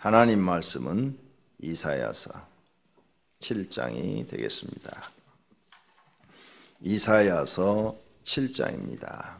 하나님 말씀은 이사야서 7장이 되겠습니다. 이사야서 7장입니다.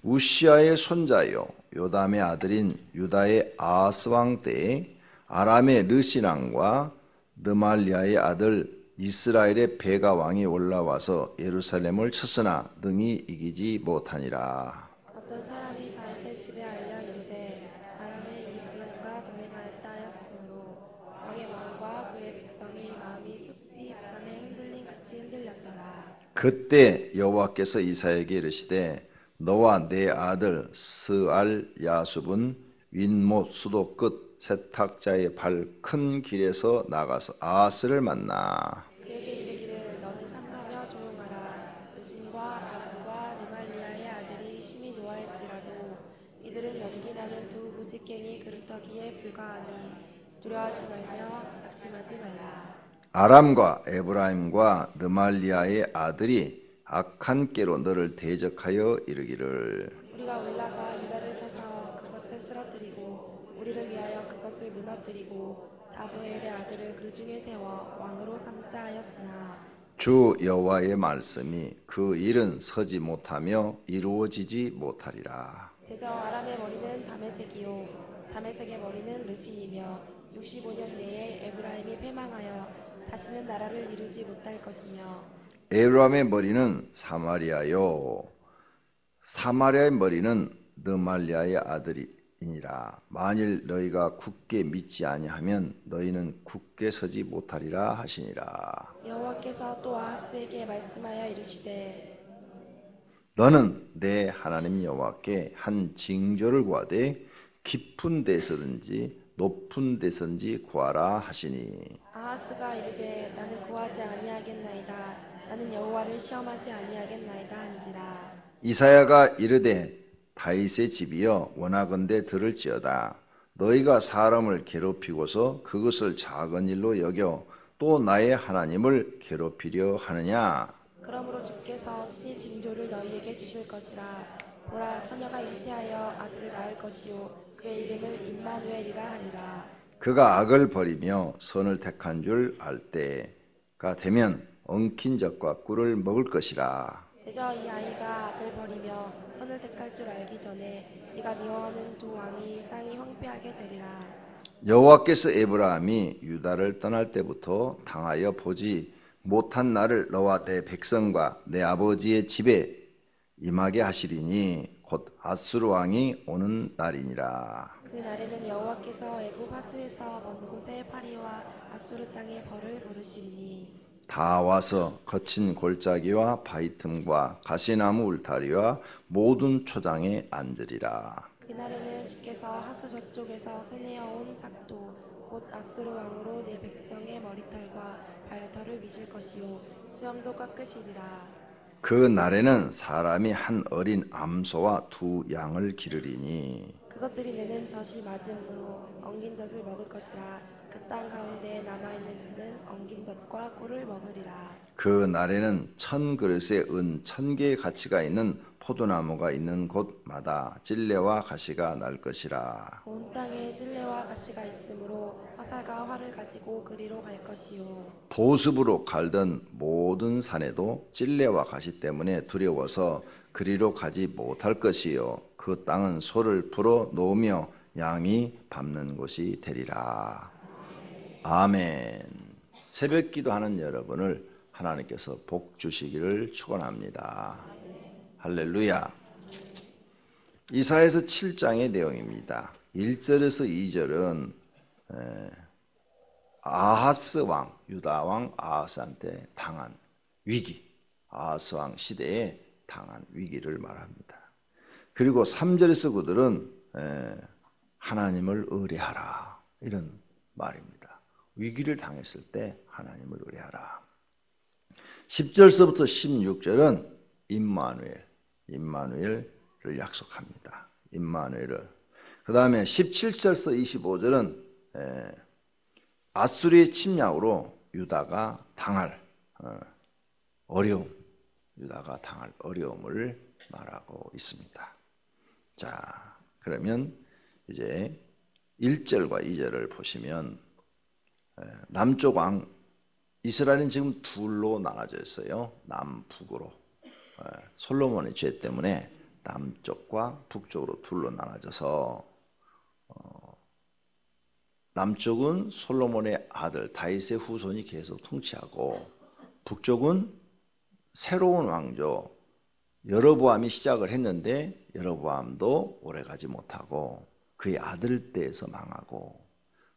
우시아의 손자요 요담의 아들인 유다의 아하스 왕 때에 아람의 르시랑과 느말리아의 아들 이스라엘의 베가 왕이 올라와서 예루살렘을 쳤으나 능히 이기지 못하니라. 어떤 사람이 다윗의 집에 알려 이르되 아람의 이블론과 동행하였다 하였으므로 왕의 마음과 그의 백성이 마음이 숲이 바람에 흔들림 같이 흔들렸더라. 그때 여호와께서 이사야에게 이르시되 너와 내 아들 스알 야숲은 윗못 수도 끝 세탁자의 발 큰 길에서 나가서 아하스를 만나. 그에게 이르기를 너는 삼가며 조용하라. 르신과 아람과 느말리아의 아들이 심히 노하일지라도 이들은 넘기나는 두 무지깽이 그루터기에 불과하니 두려워하지 말며 낙심하지 말라. 아람과 에브라임과 느말리아의 아들이 악한 깨로 너를 대적하여 이르기를 우리가 올라가 유다를 쳐서 그것을 쓰러뜨리고 우리를 위하여 그것을 무너뜨리고 다브엘의 아들을 그 중에 세워 왕으로 삼자 하였으나 주 여호와의 말씀이 그 일은 서지 못하며 이루어지지 못하리라. 대저 아람의 머리는 다메섹이요 다메섹의 머리는 르신이며 65년 내에 에브라임이 패망하여 다시는 나라를 이루지 못할 것이며 에브라임의 머리는 사마리아요 사마리아의 머리는 느말리아의 아들이니라. 만일 너희가 굳게 믿지 아니하면 너희는 굳게 서지 못하리라 하시니라. 여호와께서 또 아하스에게 말씀하여 이르시되 너는 내 하나님 여호와께 한 징조를 구하되 깊은 데서든지 높은 데서든지 구하라 하시니 아하스가 이르되 나는 구하지 아니하겠나이다. 나는 여호와를 시험하지 아니하겠나이다 한지라. 이사야가 이르되 다윗의 집이여 원하건대 들을지어다. 너희가 사람을 괴롭히고서 그것을 작은 일로 여겨 또 나의 하나님을 괴롭히려 하느냐. 그러므로 주께서 친히 징조를 너희에게 주실 것이라. 보라 처녀가 잉태하여 아들을 낳을 것이요 그의 이름을 임마누엘이라 하리라. 그가 악을 버리며 선을 택한 줄 알 때가 되면 엉킨 젖과 꿀을 먹을 것이라. 대저 이 아이가 악을 버리며 선을 택할 줄 알기 전에 네가 미워하는 두 왕이 땅이 황폐하게 되리라. 여호와께서 에브라임이 유다를 떠날 때부터 당하여 보지 못한 날을 너와 내 백성과 내 아버지의 집에 임하게 하시리니 곧 아수르 왕이 오는 날이니라. 그 날에는 여호와께서 애굽 하수에서 먼 곳의 파리와 아수르 땅의 벌을 부르시리니 다 와서 거친 골짜기와 바위 틈과 가시나무 울타리와 모든 초장에 앉으리라. 그날에는 주께서 하수 저쪽에서 세내어온 삭도 곧 아수르 왕으로 내 백성의 머리털과 발털을 미실 것이요 수염도 깎으시리라. 그 날에는 사람이 한 어린 암소와 두 양을 기르리니 그것들이 내는 젖이 맞음으로 엉긴 젖을 먹을 것이라. 그 땅 가운데 남아있는 자는 엉긴 젖과 꿀을 먹으리라. 그 날에는 1000그릇의 은 1000개의 가치가 있는 포도나무가 있는 곳마다 찔레와 가시가 날 것이라. 온 땅에 찔레와 가시가 있으므로 화사가 활을 가지고 그리로 갈 것이요 보습으로 갈던 모든 산에도 찔레와 가시 때문에 두려워서 그리로 가지 못할 것이요 그 땅은 소를 풀어 놓으며 양이 밟는 곳이 되리라. 아멘. 새벽 기도하는 여러분을 하나님께서 복 주시기를 축원합니다. 할렐루야. 이사야서 7장의 내용입니다. 1절에서 2절은 아하스 왕, 유다 왕 아하스한테 당한 위기, 아하스 왕 시대에 당한 위기를 말합니다. 그리고 3절에서 9절은 하나님을 의뢰하라 이런 말입니다. 위기를 당했을 때 하나님을 의뢰하라. 10절서부터 16절은 임마누엘을 약속합니다. 임마누엘을. 그 다음에 17절서 25절은 아수르의 침략으로 유다가 당할 어려움, 유다가 당할 어려움을 말하고 있습니다. 자, 그러면 이제 1절과 2절을 보시면 남쪽 왕 이스라엘은 지금 둘로 나눠져 있어요. 남북으로. 솔로몬의 죄 때문에 남쪽과 북쪽으로 둘로 나눠져서 남쪽은 솔로몬의 아들 다윗의 후손이 계속 통치하고 북쪽은 새로운 왕조 여로보암이 시작을 했는데 여로보암도 오래가지 못하고 그의 아들 때에서 망하고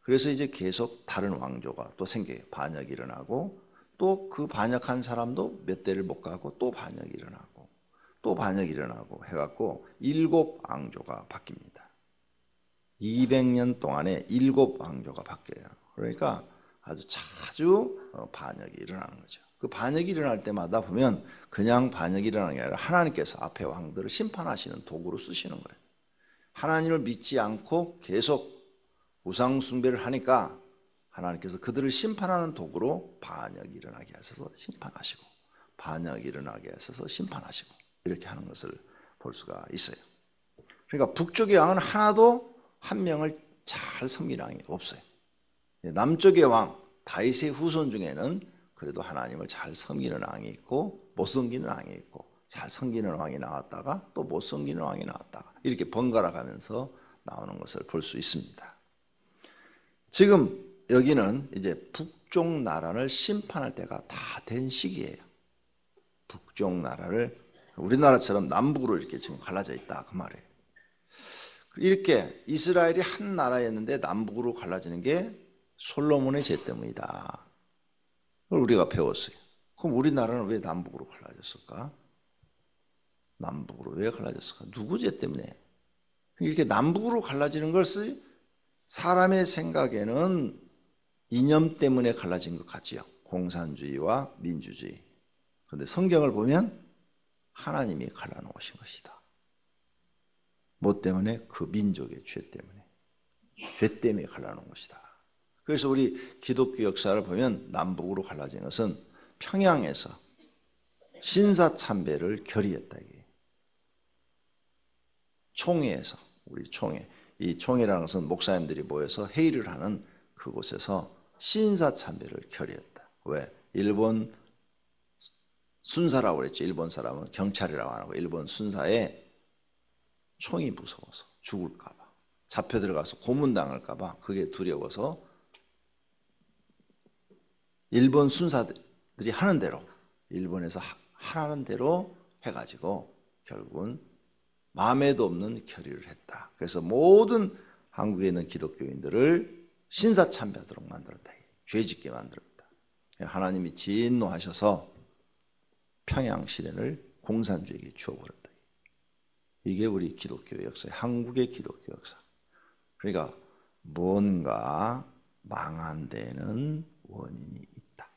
그래서 이제 계속 다른 왕조가 또 생겨요. 반역이 일어나고 또 그 반역한 사람도 몇 대를 못 가고 또 반역이 일어나고 또 반역이 일어나고 해갖고 7 왕조가 바뀝니다. 200년 동안에 7 왕조가 바뀌어요. 그러니까 아주 자주 반역이 일어나는 거죠. 그 반역이 일어날 때마다 보면 그냥 반역이 일어나는 게 아니라 하나님께서 앞에 왕들을 심판하시는 도구로 쓰시는 거예요. 하나님을 믿지 않고 계속 우상 숭배를 하니까 하나님께서 그들을 심판하는 도구로 반역이 일어나게 하셔서 심판하시고 반역이 일어나게 하셔서 심판하시고 이렇게 하는 것을 볼 수가 있어요. 그러니까 북쪽의 왕은 하나도 한 명을 잘 섬기는 왕이 없어요. 남쪽의 왕 다윗의 후손 중에는 그래도 하나님을 잘 섬기는 왕이 있고 못 섬기는 왕이 있고 잘 섬기는 왕이 나왔다가 또 못 섬기는 왕이 나왔다가 이렇게 번갈아 가면서 나오는 것을 볼 수 있습니다. 지금 여기는 이제 북쪽 나라를 심판할 때가 다 된 시기예요. 북쪽 나라를 우리나라처럼 남북으로 이렇게 지금 갈라져 있다 그 말이에요. 이렇게 이스라엘이 한 나라였는데 남북으로 갈라지는 게 솔로몬의 죄 때문이다. 그걸 우리가 배웠어요. 그럼 우리나라는 왜 남북으로 갈라졌을까? 남북으로 왜 갈라졌을까? 누구 죄 때문에? 이렇게 남북으로 갈라지는 것을 사람의 생각에는 이념 때문에 갈라진 것 같지요. 공산주의와 민주주의. 그런데 성경을 보면 하나님이 갈라놓으신 것이다. 뭐 때문에? 그 민족의 죄 때문에. 죄 때문에 갈라놓은 것이다. 그래서 우리 기독교 역사를 보면 남북으로 갈라진 것은 평양에서 신사참배를 결의했다. 이게. 총회에서 우리 총회. 이 총회라는 것은 목사님들이 모여서 회의를 하는 그곳에서 신사참배를 결의했다. 왜? 일본 순사라고 그랬죠. 일본 사람은 경찰이라고 안 하고 일본 순사에 총이 무서워서 죽을까 봐. 잡혀 들어가서 고문당할까 봐 그게 두려워서 일본 순사들이 하는 대로 일본에서 하라는 대로 해가지고 결국은 마음에도 없는 결의를 했다. 그래서 모든 한국에 있는 기독교인들을 신사참배하도록 만들었다. 죄짓게 만들었다. 하나님이 진노하셔서 평양시대를 공산주의에게 주어버렸다. 이게 우리 기독교 역사예요. 한국의 기독교 역사. 그러니까 뭔가 망한 데는 원인이 있다.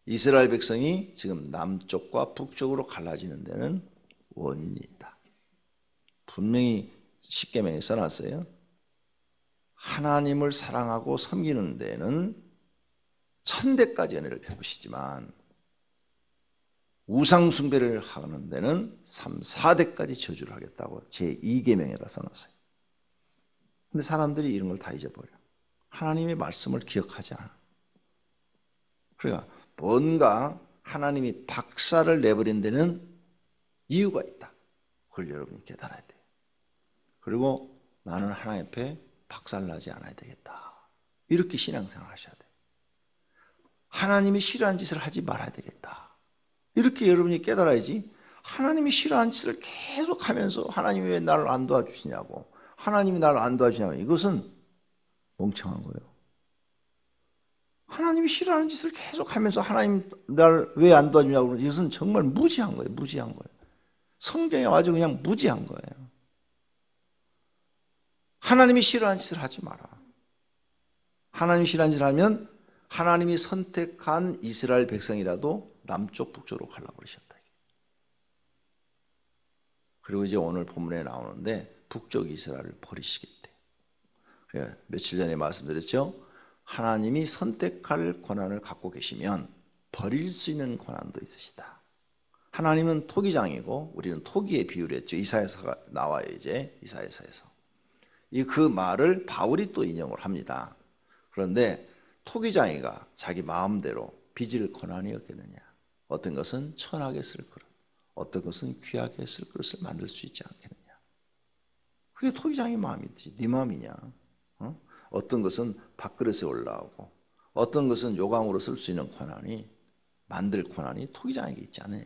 이스라엘 백성이 지금 남쪽과 북쪽으로 갈라지는 데는 원인이 있다. 분명히 십계명에 써놨어요. 하나님을 사랑하고 섬기는 데는 1000대까지 은혜를 베푸시지만 우상 숭배를 하는 데는 3, 4대까지 저주를 하겠다고 제2계명에다 써놨어요. 근데 사람들이 이런 걸 다 잊어버려. 하나님의 말씀을 기억하지 않아. 그러니까 뭔가 하나님이 박살을 내버린 데는 이유가 있다. 그걸 여러분이 깨달아야 돼요. 그리고 나는 하나님 앞에 박살나지 않아야 되겠다. 이렇게 신앙생활 하셔야 돼요. 하나님이 싫어하는 짓을 하지 말아야 되겠다. 이렇게 여러분이 깨달아야지. 하나님이 싫어하는 짓을 계속 하면서 하나님이 왜 나를 안 도와주시냐고, 하나님이 나를 안 도와주냐고, 이것은 멍청한 거예요. 하나님이 싫어하는 짓을 계속 하면서 하나님 나를 왜 안 도와주냐고, 이것은 정말 무지한 거예요. 무지한 거예요. 성경에 아주 그냥 무지한 거예요. 하나님이 싫어하는 짓을 하지 마라. 하나님이 싫어하는 짓을 하면 하나님이 선택한 이스라엘 백성이라도 남쪽 북쪽으로 갈라버리셨다. 그리고 이제 오늘 본문에 나오는데 북쪽 이스라엘을 버리시겠대. 며칠 전에 말씀드렸죠. 하나님이 선택할 권한을 갖고 계시면 버릴 수 있는 권한도 있으시다. 하나님은 토기장이고 우리는 토기에 비유를 했죠. 이사야서가 나와요. 이제 이사야서에서 그 말을 바울이 또 인용을 합니다. 그런데 토기장이가 자기 마음대로 빚을 권한이 없겠느냐. 어떤 것은 천하게 쓸 그릇, 어떤 것은 귀하게 쓸 그릇을 만들 수 있지 않겠느냐. 그게 토기장의 마음이지. 네 마음이냐. 어떤 것은 밥그릇에 올라오고 어떤 것은 요강으로 쓸 수 있는 권한이, 만들 권한이 토기장에게 있지 않느냐.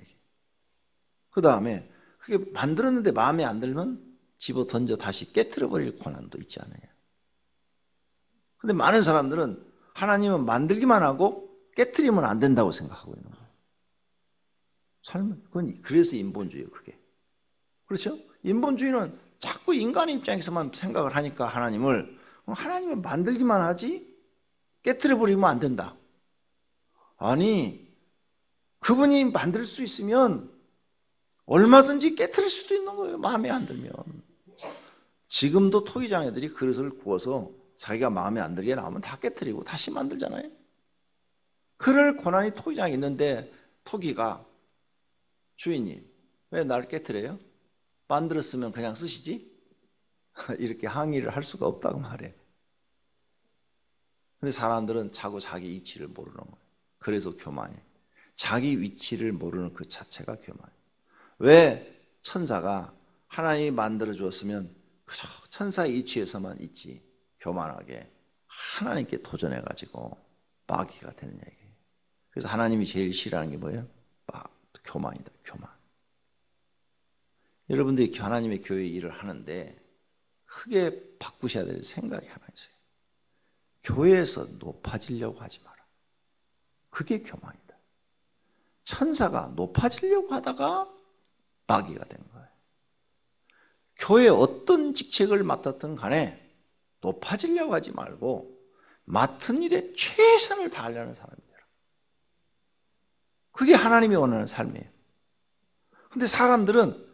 그 다음에 그게 만들었는데 마음에 안 들면 집어 던져 다시 깨트려 버릴 권한도 있지 않느냐. 근데 많은 사람들은 하나님은 만들기만 하고 깨트리면 안 된다고 생각하고 있는 거예요. 삶은 그건 그래서 인본주의예요. 그게. 그렇죠? 인본주의는 자꾸 인간의 입장에서만 생각을 하니까 하나님은 만들기만 하지 깨트려 버리면 안 된다. 아니, 그분이 만들 수 있으면 얼마든지 깨트릴 수도 있는 거예요. 마음에 안 들면. 지금도 토기장애들이 그릇을 구워서 자기가 마음에 안 들게 나오면 다 깨트리고 다시 만들잖아요. 그럴 권한이 토기장에 있는데 토기가 주인님 왜 나를 깨트려요? 만들었으면 그냥 쓰시지? 이렇게 항의를 할 수가 없다고 말해. 근데 사람들은 자꾸 자기 이치를 모르는 거예요. 그래서 교만해. 자기 위치를 모르는 그 자체가 교만해. 왜 천사가 하나님이 만들어 주었으면 그저 천사의 이치에서만 있지 교만하게 하나님께 도전해가지고 마귀가 되는 얘기예요. 그래서 하나님이 제일 싫어하는 게 뭐예요? 교만이다. 교만. 여러분들이 하나님의 교회 일을 하는데 크게 바꾸셔야 될 생각이 하나 있어요. 교회에서 높아지려고 하지 마라. 그게 교만이다. 천사가 높아지려고 하다가 마귀가 된 거예요. 교회에 어떤 직책을 맡았든 간에 높아지려고 하지 말고 맡은 일에 최선을 다하려는 사람이에요. 그게 하나님이 원하는 삶이에요. 그런데 사람들은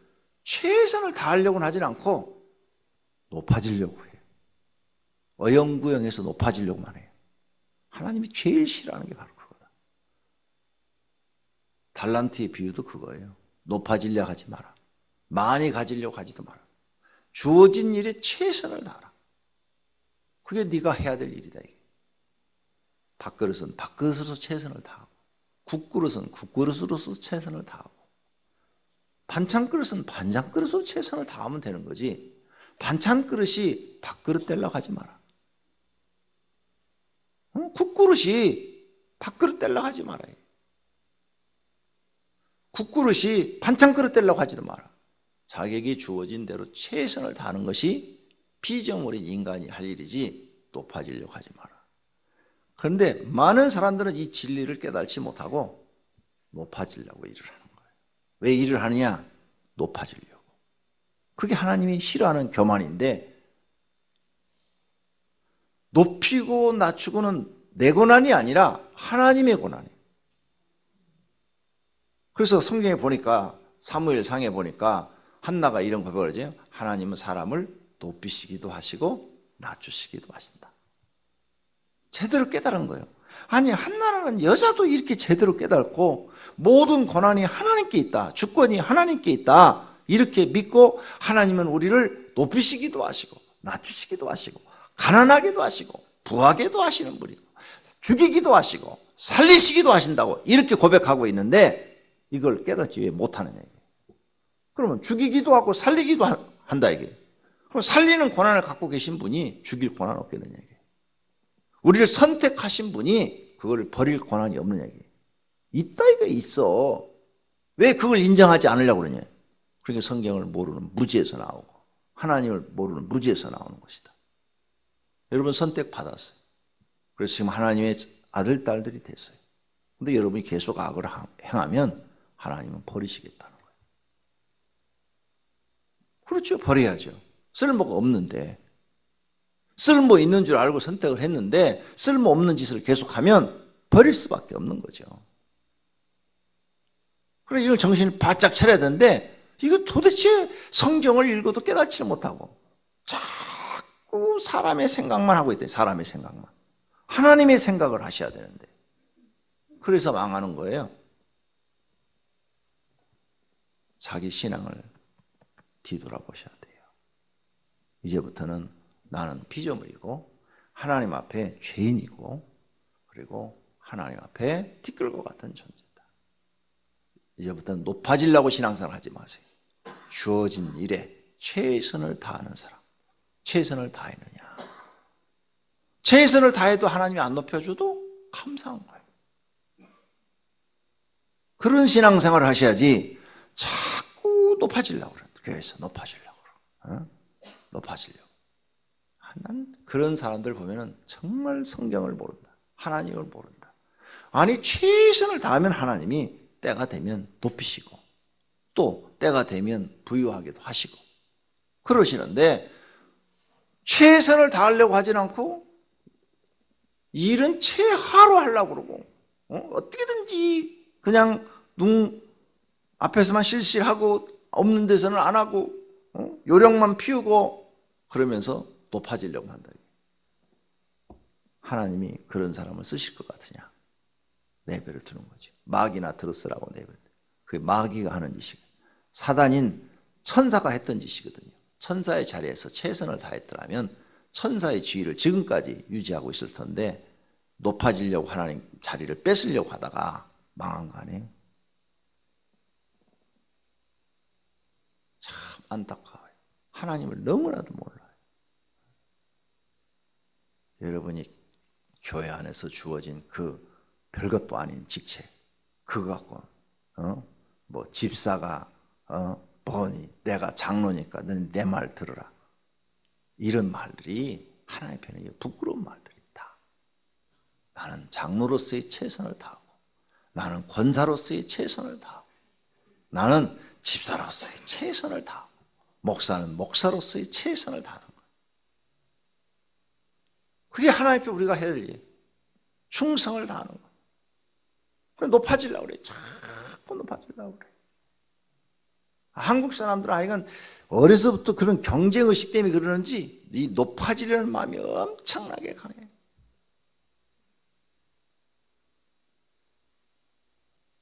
최선을 다하려고는 하진 않고 높아지려고 해요. 어영부영해서 높아지려고만 해요. 하나님이 제일 싫어하는 게 바로 그거다. 달란트의 비유도 그거예요. 높아지려고 하지 마라. 많이 가지려고 하지도 마라. 주어진 일에 최선을 다하라. 그게 네가 해야 될 일이다. 이게. 밥그릇은 밥그릇으로 최선을 다하고 국그릇은 국그릇으로서 최선을 다하고 반찬그릇은 반찬그릇으로 최선을 다하면 되는 거지 반찬그릇이 밥그릇 되려고 하지 마라. 국그릇이 밥그릇 되려고 하지 말아요. 국그릇이 반찬그릇 되려고 하지도 마라. 자격이 주어진 대로 최선을 다하는 것이 피조물인 인간이 할 일이지 높아지려고 하지 마라. 그런데 많은 사람들은 이 진리를 깨달지 못하고 높아지려고 일을 하는 거예요. 왜 일을 하느냐? 높아지려고. 그게 하나님이 싫어하는 교만인데 높이고 낮추고는 내 고난이 아니라 하나님의 고난이에요. 그래서 성경에 보니까 사무엘상에 보니까 한나가 이런 고백을 하죠. 하나님은 사람을 높이시기도 하시고 낮추시기도 하신다. 제대로 깨달은 거예요. 아니 한나라는 여자도 이렇게 제대로 깨닫고 모든 권한이 하나님께 있다. 주권이 하나님께 있다. 이렇게 믿고 하나님은 우리를 높이시기도 하시고 낮추시기도 하시고 가난하게도 하시고 부하게도 하시는 분이고 죽이기도 하시고 살리시기도 하신다고 이렇게 고백하고 있는데 이걸 깨닫지 왜 못하느냐 이게. 그러면 죽이기도 하고 살리기도 한다 이게. 그럼 살리는 권한을 갖고 계신 분이 죽일 권한 없겠느냐 이게. 우리를 선택하신 분이 그걸 버릴 권한이 없느냐 이게. 있다 이게 있어. 왜 그걸 인정하지 않으려고 그러냐. 그러니까 성경을 모르는 무지에서 나오고 하나님을 모르는 무지에서 나오는 것이다. 여러분 선택받았어요. 그래서 지금 하나님의 아들 딸들이 됐어요. 근데 여러분이 계속 악을 행하면 하나님은 버리시겠다는 거예요. 그렇죠. 버려야죠. 쓸모가 없는데 쓸모 있는 줄 알고 선택을 했는데 쓸모 없는 짓을 계속하면 버릴 수밖에 없는 거죠. 그래 이걸 정신을 바짝 차려야 되는데 이거 도대체 성경을 읽어도 깨닫지를 못하고 자꾸 사람의 생각만 하고 있대요. 사람의 생각만. 하나님의 생각을 하셔야 되는데 그래서 망하는 거예요. 자기 신앙을 뒤돌아보셔야 돼요. 이제부터는 나는 피조물이고 하나님 앞에 죄인이고 그리고 하나님 앞에 티끌과 같은 존재다. 이제부터는 높아지려고 신앙생활 하지 마세요. 주어진 일에 최선을 다하는 사람. 최선을 다했느냐. 최선을 다해도 하나님이 안 높여줘도 감사한 거예요. 그런 신앙생활을 하셔야지 자꾸 높아지려고 그래요. 그래서 높아지려고 그래요. 높아지려고. 난 그런 사람들 보면은 정말 성경을 모른다. 하나님을 모른다. 아니 최선을 다하면 하나님이 때가 되면 높이시고 또 때가 되면 부유하기도 하시고 그러시는데 최선을 다하려고 하진 않고 일은 최하로 하려고 그러고 어떻게든지 그냥 눈 앞에서만 실실하고 없는 데서는 안 하고 요령만 피우고 그러면서 높아지려고 한다. 하나님이 그런 사람을 쓰실 것 같으냐? 내버려 두는 거죠. 마귀나 들었으라고 내버려. 그게 마귀가 하는 짓이거든요. 사단인 천사가 했던 짓이거든요. 천사의 자리에서 최선을 다했더라면 천사의 지위를 지금까지 유지하고 있을 텐데 높아지려고 하나님 자리를 뺏으려고 하다가 망한 거 아니에요? 참 안타까워요. 하나님을 너무나도 몰라요. 여러분이 교회 안에서 주어진 그 별것도 아닌 직책 그거 갖고 뭐 집사가 보니 내가 장로니까 너는 내 말 들어라 이런 말들이 하나님 편에 부끄러운 말들이다. 나는 장로로서의 최선을 다하고 나는 권사로서의 최선을 다하고 나는 집사로서의 최선을 다하고 목사는 목사로서의 최선을 다하는 거예요. 그게 하나님 앞에 우리가 해야 될 일이에요. 충성을 다하는 거예요. 그래 높아지려고 그래. 자꾸 높아지려고 그래. 한국 사람들은 하여간 어려서부터 그런 경쟁의식 때문에 그러는지 이 높아지려는 마음이 엄청나게 강해요.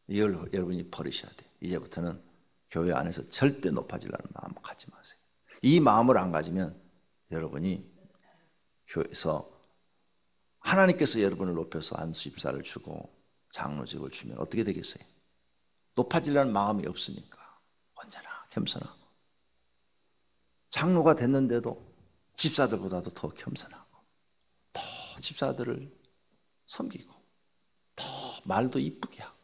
이걸 여러분이 버리셔야 돼요. 이제부터는 교회 안에서 절대 높아지려는 마음 갖지 마세요. 이 마음을 안 가지면 여러분이 교회에서 하나님께서 여러분을 높여서 안수집사를 주고 장로직을 주면 어떻게 되겠어요? 높아지려는 마음이 없으니까 언제나 겸손하고 장로가 됐는데도 집사들보다도 더 겸손하고 더 집사들을 섬기고 더 말도 이쁘게 하고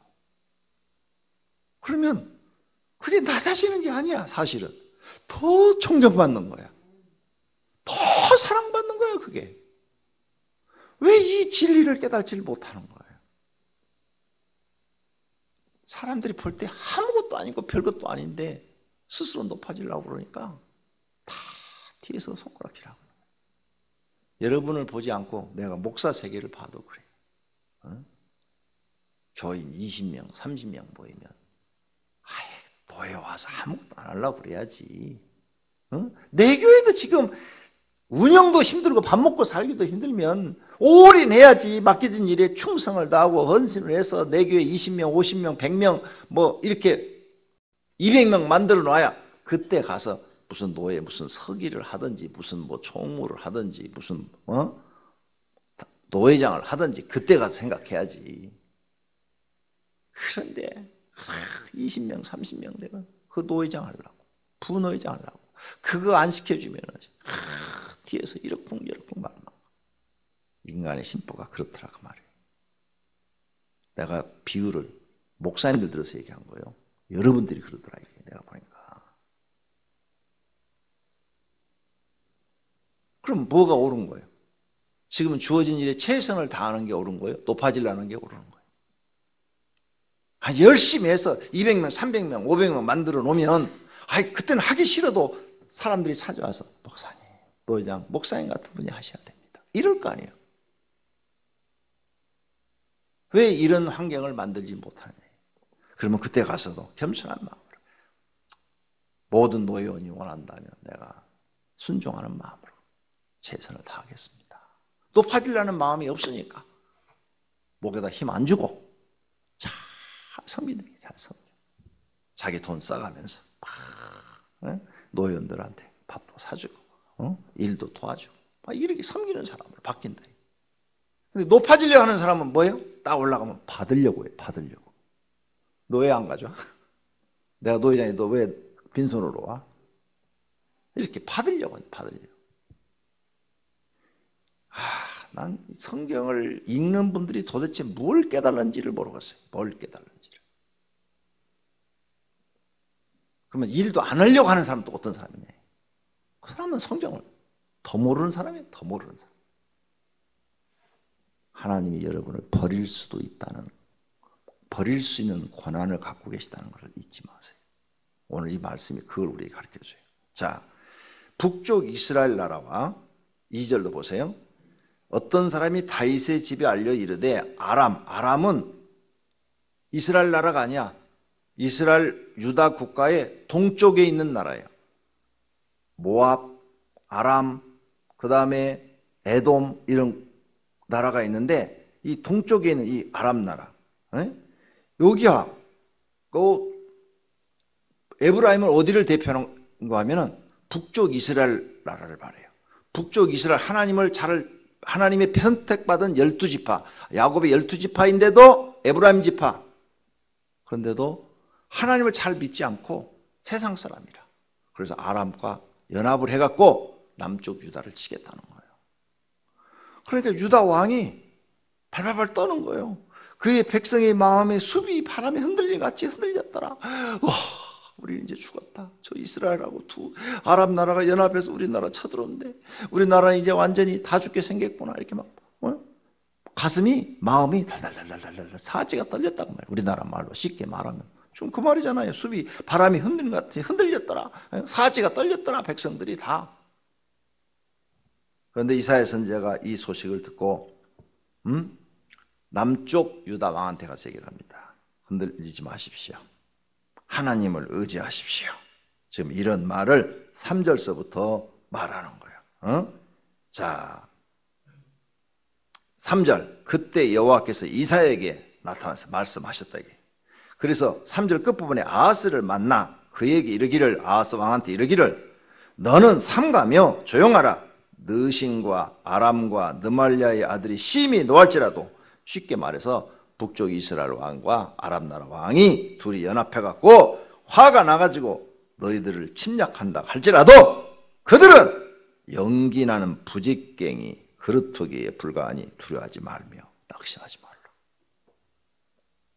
그러면 그게 나 자신인 게 아니야. 사실은 더 존경받는 거야. 더 사랑받는 거야. 그게 왜 이 진리를 깨닫지를 못하는 거예요? 사람들이 볼 때 아무것도 아니고 별것도 아닌데 스스로 높아지려고 그러니까 다 뒤에서 손가락질하고 여러분을 보지 않고 내가 목사 세계를 봐도 그래요. 교인 20명, 30명 모이면 아예 교회 와서 아무것도 안 하려고 그래야지. 내 교회도 지금 운영도 힘들고 밥 먹고 살기도 힘들면 올인해야지. 맡겨진 일에 충성을 다하고 헌신을 해서 내 교회 20명, 50명, 100명 뭐 이렇게 200명 만들어 놔야 그때 가서 무슨 노예 무슨 서기를 하든지 무슨 뭐 총무를 하든지 무슨 노회장을 하든지 그때 가서 생각해야지. 그런데 20명, 30명 되면 그 노회장 하려고 부노회장 하려고 그거 안 시켜주면 뒤에서 이러쿵저러쿵 말만. 인간의 심보가 그렇더라고 말이에요. 내가 비유를 목사님들 들어서 얘기한 거예요. 여러분들이 그러더라 이게 내가 보니까. 그럼 뭐가 옳은 거예요? 지금은 주어진 일에 최선을 다하는 게 옳은 거예요? 높아지려는 게 옳은 거예요? 열심히 해서 200명, 300명, 500명 만들어 놓으면 그때는 하기 싫어도 사람들이 찾아와서 목사님, 노회장, 목사님 같은 분이 하셔야 됩니다. 이럴 거 아니에요. 왜 이런 환경을 만들지 못하느냐. 그러면 그때 가서도 겸손한 마음으로 모든 노회원이 원한다면 내가 순종하는 마음으로 최선을 다하겠습니다. 높아지려는 마음이 없으니까 목에다 힘 안 주고 잘 섬기는 게 잘 섬겨. 자기 돈 써가면서 노회원들한테 밥도 사주고 일도 도와주고 이렇게 섬기는 사람으로 바뀐다. 근데 높아지려고 하는 사람은 뭐예요? 딱 올라가면 받으려고 해요. 받으려고. 너 왜 안 가져? 내가 노회장이 너 왜 빈손으로 와? 이렇게 받으려고 해요. 받으려고. 난 성경을 읽는 분들이 도대체 뭘 깨달는지를 모르겠어요. 뭘 깨달는지를. 그러면 일도 안 하려고 하는 사람은 또 어떤 사람이냐? 그 사람은 성경을 더 모르는 사람이에요. 더 모르는 사람. 하나님이 여러분을 버릴 수도 있다는, 버릴 수 있는 권한을 갖고 계시다는 것을 잊지 마세요. 오늘 이 말씀이 그걸 우리에게 가르쳐줘요. 자, 북쪽 이스라엘 나라와 2절도 보세요. 어떤 사람이 다윗의 집에 알려 이르되 아람은 이스라엘 나라가 아니야. 이스라엘 유다 국가의 동쪽에 있는 나라예요. 모압, 아람, 그 다음에 에돔 이런 나라가 있는데 이 동쪽에 있는 이 아람 나라, 여기야. 그 에브라임은 어디를 대표하는 거 하면은 북쪽 이스라엘 나라를 말해요. 북쪽 이스라엘 하나님의 선택받은 12지파, 야곱의 12지파인데도 에브라임 지파, 그런데도 하나님을 잘 믿지 않고 세상 사람이라. 그래서 아람과 연합을 해갖고 남쪽 유다를 치겠다는 거예요. 그러니까 유다 왕이 발발발 떠는 거예요. 그의 백성의 마음에 숲이 바람에 흔들린 같이 흔들렸더라. 와, 우리 이제 죽었다. 저 이스라엘하고 두 아랍 나라가 연합해서 우리나라 쳐들었는데 우리나라는 이제 완전히 다 죽게 생겼구나. 이렇게 막 가슴이, 마음이 달달달달달 사지가 떨렸다고 말이에요. 우리나라 말로 쉽게 말하면 지금 그 말이잖아요. 숲이 바람이 흔들린 것 같이 흔들렸더라. 사지가 떨렸더라. 백성들이 다. 그런데 이사야 선지자가 이 소식을 듣고 남쪽 유다 왕한테 가서 얘기를 합니다. 흔들리지 마십시오. 하나님을 의지하십시오. 지금 이런 말을 3절서부터 말하는 거예요. 자, 3절. 그때 여호와께서 이사야에게 나타나서 말씀하셨다. 그래서 3절 끝부분에 아하스를 만나 그에게 이르기를, 아하스 왕한테 이르기를, 너는 삼가며 조용하라. 느신과 아람과 느말리아의 아들이 심히 노할지라도, 쉽게 말해서 북쪽 이스라엘 왕과 아람 나라 왕이 둘이 연합해갖고 화가 나가지고 너희들을 침략한다 할지라도 그들은 연기나는 부직갱이 그루터기에 불과하니 두려워하지 말며 낙심하지 말라.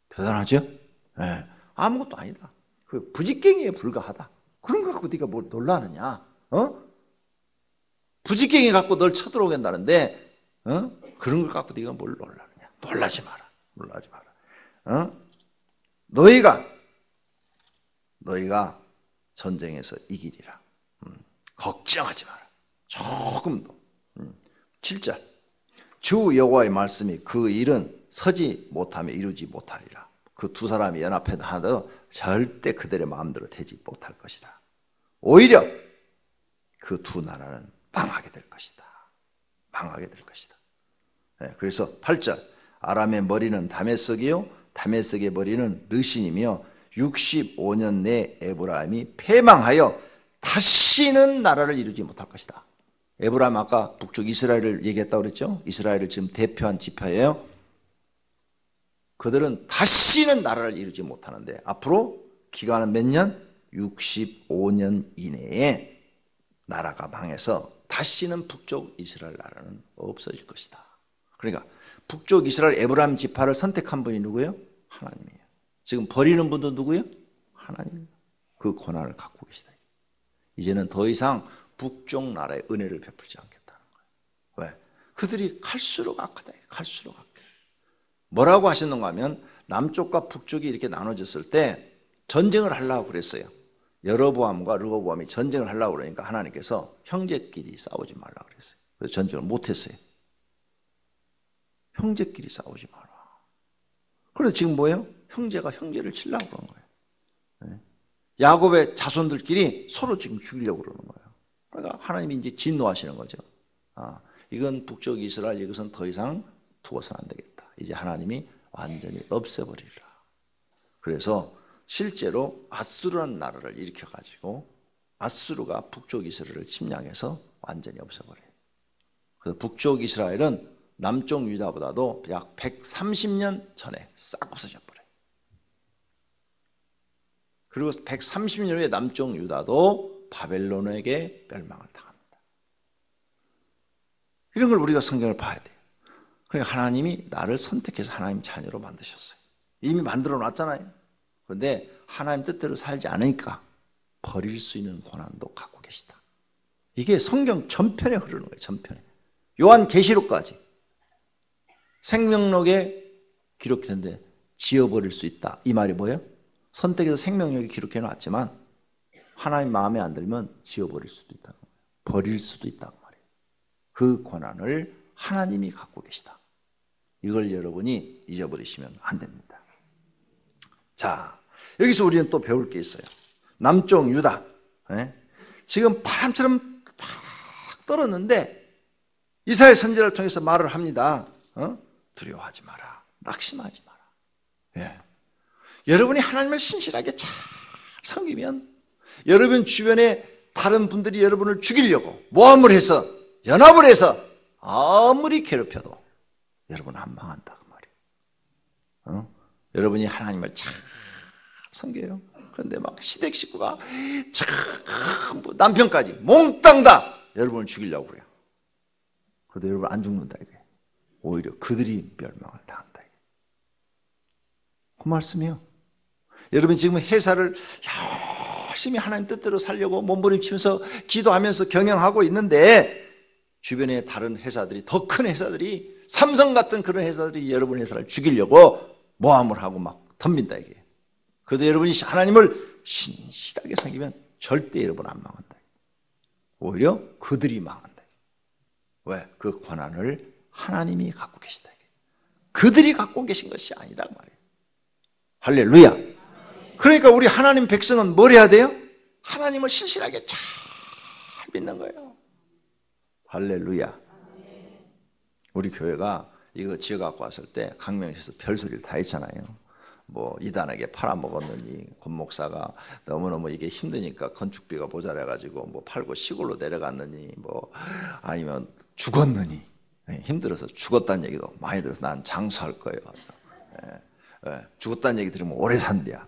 대단하죠? 네. 아무것도 아니다. 그 부직갱이에 불과하다. 그런 거 갖고 네가 뭘 놀라느냐? 부직갱이 갖고 널 쳐들어오겠다는데 그런 걸 갖고 네가 뭘 놀라느냐? 놀라지 마라. 놀라지 마라. 너희가 전쟁에서 이기리라. 걱정하지 마라. 조금도. 7절. 주 여호와의 말씀이 그 일은 서지 못하며 이루지 못하리라. 그 두 사람이 연합해도 하나도 절대 그들의 마음대로 되지 못할 것이다. 오히려 그 두 나라는 망하게 될 것이다. 망하게 될 것이다. 네, 그래서 8절. 아람의 머리는 다메섹이요 다메섹의 머리는 르신이며 65년 내 에브라임이 패망하여 다시는 나라를 이루지 못할 것이다. 에브라임 아까 북쪽 이스라엘을 얘기했다고 그랬죠? 이스라엘을 지금 대표한 지파예요. 그들은 다시는 나라를 이루지 못하는데 앞으로 기간은 몇 년? 65년 이내에 나라가 망해서 다시는 북쪽 이스라엘 나라는 없어질 것이다. 그러니까 북쪽 이스라엘 에브라임 지파를 선택한 분이 누구예요? 하나님이에요. 지금 버리는 분도 누구예요? 하나님. 그 권한을 갖고 계시다. 이제는 더 이상 북쪽 나라에 은혜를 베풀지 않겠다는 거예요. 왜? 그들이 갈수록 악하다. 갈수록 악해. 뭐라고 하셨는가 하면 남쪽과 북쪽이 이렇게 나눠졌을 때 전쟁을 하려고 그랬어요. 여로보암과 르호보암이 전쟁을 하려고 그러니까 하나님께서 형제끼리 싸우지 말라고 그랬어요. 그래서 전쟁을 못했어요. 형제끼리 싸우지 마라. 그래서 지금 뭐예요? 형제가 형제를 치려고 그러는 거예요. 야곱의 자손들끼리 서로 지금 죽이려고 그러는 거예요. 그러니까 하나님이 이제 진노하시는 거죠. 이건 북쪽 이스라엘, 이것은 더 이상 두어서는 안 되겠다. 이제 하나님이 완전히 없애버리라. 그래서 실제로 아수르라는 나라를 일으켜가지고 아수르가 북쪽 이스라엘을 침략해서 완전히 없애버려요. 그래서 북쪽 이스라엘은 남쪽 유다보다도 약 130년 전에 싹 없어져 버려요. 그리고 130년 후에 남쪽 유다도 바벨론에게 멸망을 당합니다. 이런 걸 우리가 성경을 봐야 돼요. 그러니까 하나님이 나를 선택해서 하나님 자녀로 만드셨어요. 이미 만들어 놨잖아요. 그런데 하나님 뜻대로 살지 않으니까 버릴 수 있는 고난도 갖고 계시다. 이게 성경 전편에 흐르는 거예요. 전편에. 요한계시록까지 생명록에 기록했는데 지워버릴 수 있다. 이 말이 뭐예요? 선택해서 생명록에 기록해 놨지만 하나님 마음에 안 들면 지워버릴 수도 있다는 거예요. 버릴 수도 있다는 말이에요. 그 권한을 하나님이 갖고 계시다. 이걸 여러분이 잊어버리시면 안 됩니다. 자, 여기서 우리는 또 배울 게 있어요. 남쪽 유다, 지금 바람처럼 막 떨었는데 이사야 선지자를 통해서 말을 합니다. 두려워하지 마라, 낙심하지 마라. 예. 여러분이 하나님을 신실하게 잘 섬기면 여러분 주변에 다른 분들이 여러분을 죽이려고 모함을 해서 연합을 해서 아무리 괴롭혀도 여러분은 안 망한다 그 말이에요. 여러분이 하나님을 잘 섬겨요. 그런데 막 시댁 식구가 전부 남편까지 몽땅 다 여러분을 죽이려고 그래요. 그래도 여러분 안 죽는다 이게. 오히려 그들이 멸망을 당한다 이게. 그 말씀이에요. 여러분 지금 회사를 열심히 하나님 뜻대로 살려고 몸부림치면서 기도하면서 경영하고 있는데 주변에 다른 회사들이, 더 큰 회사들이, 삼성 같은 그런 회사들이 여러분 회사를 죽이려고 모함을 하고 막 덤빈다 이게. 그래도 여러분이 하나님을 신실하게 섬기면 절대 여러분 안 망한다. 오히려 그들이 망한다. 왜? 그 권한을 하나님이 갖고 계시다. 그들이 갖고 계신 것이 아니다 그 말이에요. 할렐루야. 그러니까 우리 하나님 백성은 뭘 해야 돼요? 하나님을 신실하게 잘 믿는 거예요. 할렐루야. 우리 교회가 이거 지어갖고 왔을 때 강명에서 별소리를 다 했잖아요. 뭐 이단에게 팔아먹었느니, 권 목사가 너무너무 이게 힘드니까 건축비가 모자라가지고 뭐 팔고 시골로 내려갔느니, 뭐 아니면 죽었느니, 힘들어서 죽었다는 얘기도 많이 들어서 난 장수할 거예요. 죽었다는 얘기 들으면 오래 산대야.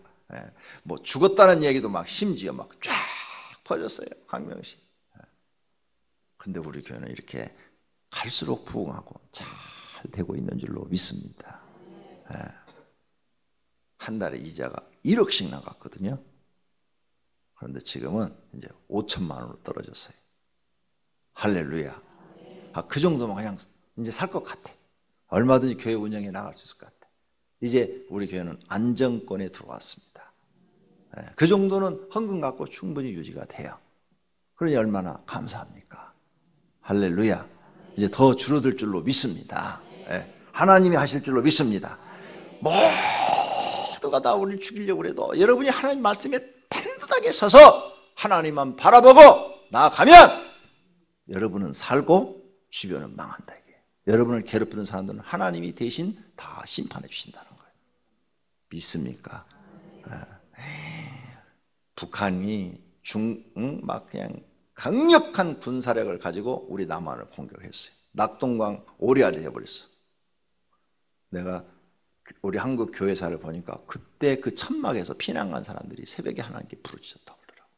뭐 죽었다는 얘기도 막 심지어 막 쫙 퍼졌어요. 강명시. 근데 우리 교회는 이렇게 갈수록 부흥하고 잘 되고 있는 줄로 믿습니다. 한 달에 이자가 1억씩 나갔거든요. 그런데 지금은 이제 5천만 원으로 떨어졌어요. 할렐루야. 그 정도면 그냥 이제 살 것 같아. 얼마든지 교회 운영에 나갈 수 있을 것 같아. 이제 우리 교회는 안정권에 들어왔습니다. 그 정도는 헌금 갖고 충분히 유지가 돼요. 그러니 얼마나 감사합니까? 할렐루야. 이제 더 줄어들 줄로 믿습니다. 하나님이 하실 줄로 믿습니다. 모두가 다 우리를 죽이려고 해도 여러분이 하나님 말씀에 반듯하게 서서 하나님만 바라보고 나아가면 여러분은 살고 주변은 망한다. 이게. 여러분을 괴롭히는 사람들은 하나님이 대신 다 심판해 주신다는 거예요. 믿습니까? 북한이 막 그냥 강력한 군사력을 가지고 우리 남한을 공격했어요. 낙동강 오리알을 해버렸어. 내가 우리 한국 교회사를 보니까 그때 그 천막에서 피난 간 사람들이 새벽에 하나님께 부르짖었다고 그러더라고.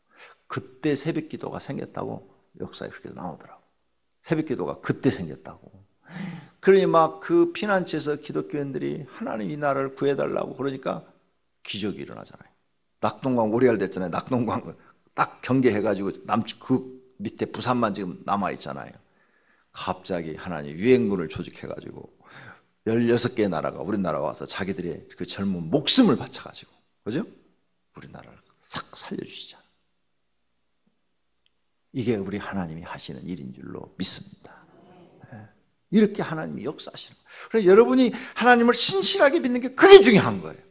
그때 새벽 기도가 생겼다고 역사에 그렇게 나오더라고. 새벽 기도가 그때 생겼다고. 그러니 막 그 피난처에서 기독교인들이 하나님 이 나라를 구해달라고 그러니까 기적이 일어나잖아요. 낙동강 오리알 됐잖아요. 낙동강 딱 경계해가지고 그 밑에 부산만 지금 남아있잖아요. 갑자기 하나님 유엔군을 조직해가지고 16개의 나라가 우리나라 와서 자기들의 그 젊은 목숨을 바쳐가지고, 그죠? 우리나라를 싹 살려주시잖아. 이게 우리 하나님이 하시는 일인 줄로 믿습니다. 이렇게 하나님이 역사하시는 거예요. 그래서 여러분이 하나님을 신실하게 믿는 게 그게 중요한 거예요.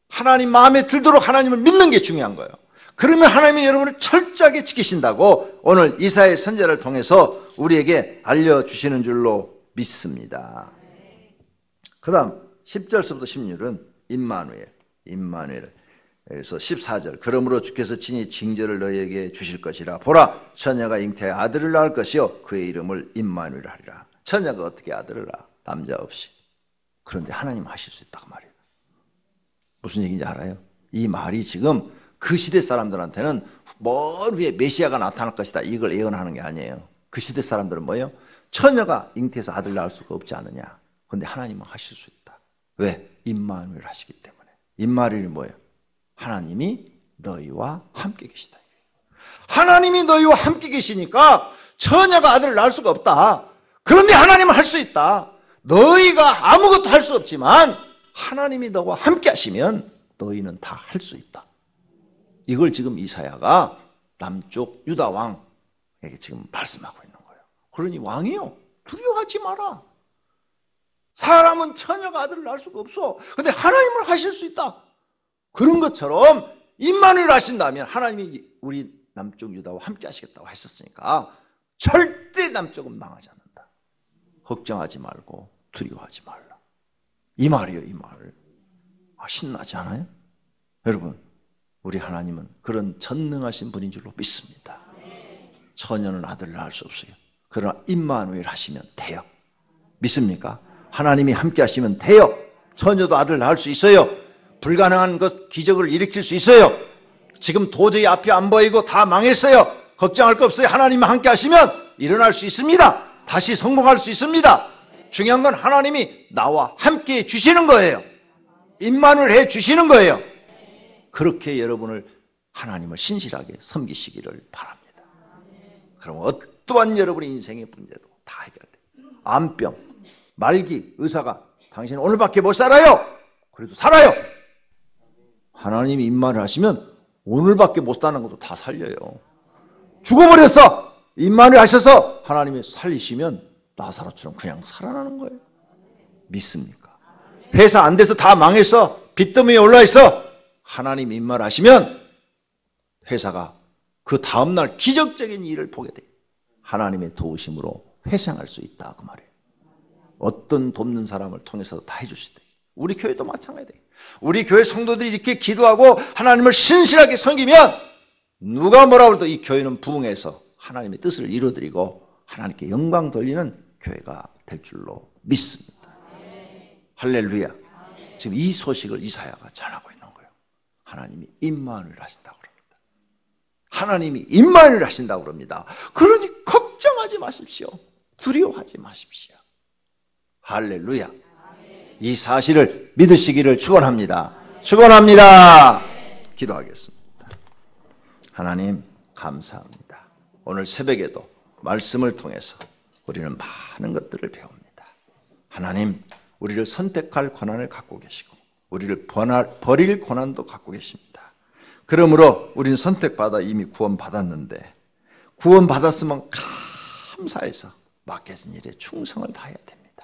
하나님 마음에 들도록 하나님을 믿는 게 중요한 거예요. 그러면 하나님이 여러분을 철저하게 지키신다고 오늘 이사야 선지자를 통해서 우리에게 알려주시는 줄로 믿습니다. 그 다음 10절서부터 16절은 임마누엘. 그래서 14절 그러므로 주께서 친히 징조를 너희에게 주실 것이라. 보라 처녀가 잉태하여 아들을 낳을 것이요 그의 이름을 임마누엘 하리라. 처녀가 어떻게 아들을 낳아? 남자 없이. 그런데 하나님 하실 수 있다고 말이에요. 무슨 얘기인지 알아요? 이 말이 지금 그 시대 사람들한테는 먼 후에 메시아가 나타날 것이다 이걸 예언하는 게 아니에요. 그 시대 사람들은 뭐예요? 처녀가 잉태해서 아들 낳을 수가 없지 않느냐. 그런데 하나님은 하실 수 있다. 왜? 임마누엘 하시기 때문에. 임마누엘이 뭐예요? 하나님이 너희와 함께 계시다. 하나님이 너희와 함께 계시니까 처녀가 아들을 낳을 수가 없다. 그런데 하나님은 할 수 있다. 너희가 아무것도 할 수 없지만 하나님이 너와 함께 하시면 너희는 다 할 수 있다. 이걸 지금 이사야가 남쪽 유다 왕에게 지금 말씀하고 있는 거예요. 그러니 왕이요, 두려워하지 마라. 사람은 처녀가 아들을 낳을 수가 없어. 근데 하나님은 하실 수 있다. 그런 것처럼 임마누엘 하신다면 하나님이 우리 남쪽 유다와 함께 하시겠다고 했었으니까 절대 남쪽은 망하지 않는다. 걱정하지 말고 두려워하지 말라. 이 말이에요, 이 말. 신나지 않아요? 여러분, 우리 하나님은 그런 전능하신 분인 줄로 믿습니다. 처녀는 아들을 낳을 수 없어요. 그러나 임마누엘 하시면 돼요. 믿습니까? 하나님이 함께 하시면 돼요. 처녀도 아들을 낳을 수 있어요. 불가능한 것, 기적을 일으킬 수 있어요. 지금 도저히 앞이 안 보이고 다 망했어요. 걱정할 거 없어요. 하나님이 함께 하시면 일어날 수 있습니다. 다시 성공할 수 있습니다. 중요한 건 하나님이 나와 함께 해 주시는 거예요. 임마누엘 해 주시는 거예요. 그렇게 여러분을 하나님을 신실하게 섬기시기를 바랍니다. 그럼 어떠한 여러분의 인생의 문제도 다 해결돼요. 암병, 말기, 의사가 당신 오늘밖에 못 살아요. 그래도 살아요. 하나님이 임마누엘 하시면 오늘밖에 못 사는 것도 다 살려요. 죽어버렸어. 임마누엘 하셔서 하나님이 살리시면 나사로처럼 그냥 살아나는 거예요. 믿습니까? 회사 안 돼서 다 망했어. 빚더미에 올라 있어. 하나님 임마누엘 하시면 회사가 그 다음날 기적적인 일을 보게 돼요. 하나님의 도우심으로 회생할 수 있다 그 말이에요. 어떤 돕는 사람을 통해서도 다 해줄 수 있다. 우리 교회도 마찬가지예요. 우리 교회 성도들이 이렇게 기도하고 하나님을 신실하게 섬기면 누가 뭐라고 해도 이 교회는 부흥해서 하나님의 뜻을 이루어드리고 하나님께 영광 돌리는 교회가 될 줄로 믿습니다. 할렐루야. 지금 이 소식을 이사야가 전하고 있는 거예요. 하나님이 임마누엘 하신다고 그럽니다. 하나님이 임마누엘 하신다고 그럽니다. 그러니 걱정하지 마십시오. 두려워하지 마십시오. 할렐루야. 이 사실을 믿으시기를 축원합니다. 축원합니다. 기도하겠습니다. 하나님 감사합니다. 오늘 새벽에도 말씀을 통해서 우리는 많은 것들을 배웁니다. 하나님, 우리를 선택할 권한을 갖고 계시고 우리를 버릴 권한도 갖고 계십니다. 그러므로 우리는 선택받아 이미 구원받았는데 구원받았으면 감사해서 맡겨진 일에 충성을 다해야 됩니다.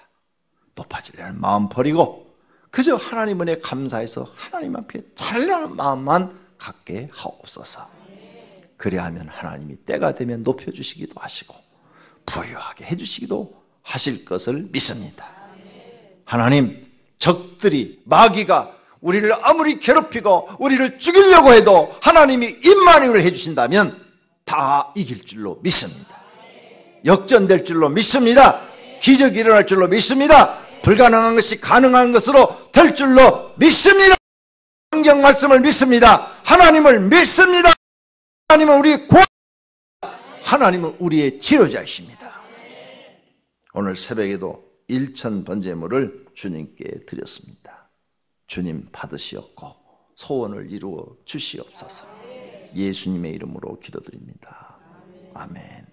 높아지려는 마음 버리고 그저 하나님 은혜에 감사해서 하나님 앞에 찬란한 마음만 갖게 하옵소서. 그래야하면 하나님이 때가 되면 높여주시기도 하시고 부유하게 해주시기도 하실 것을 믿습니다. 하나님, 적들이 마귀가 우리를 아무리 괴롭히고 우리를 죽이려고 해도 하나님이 임마누엘을 해주신다면 다 이길 줄로 믿습니다. 역전될 줄로 믿습니다. 기적이 일어날 줄로 믿습니다. 불가능한 것이 가능한 것으로 될 줄로 믿습니다. 성경 말씀을 믿습니다. 하나님을 믿습니다. 하나님은 우리 구원, 하나님은 우리의 치료자이십니다. 오늘 새벽에도 일천 번제물을 주님께 드렸습니다. 주님 받으시옵고 소원을 이루어 주시옵소서. 예수님의 이름으로 기도드립니다. 아멘.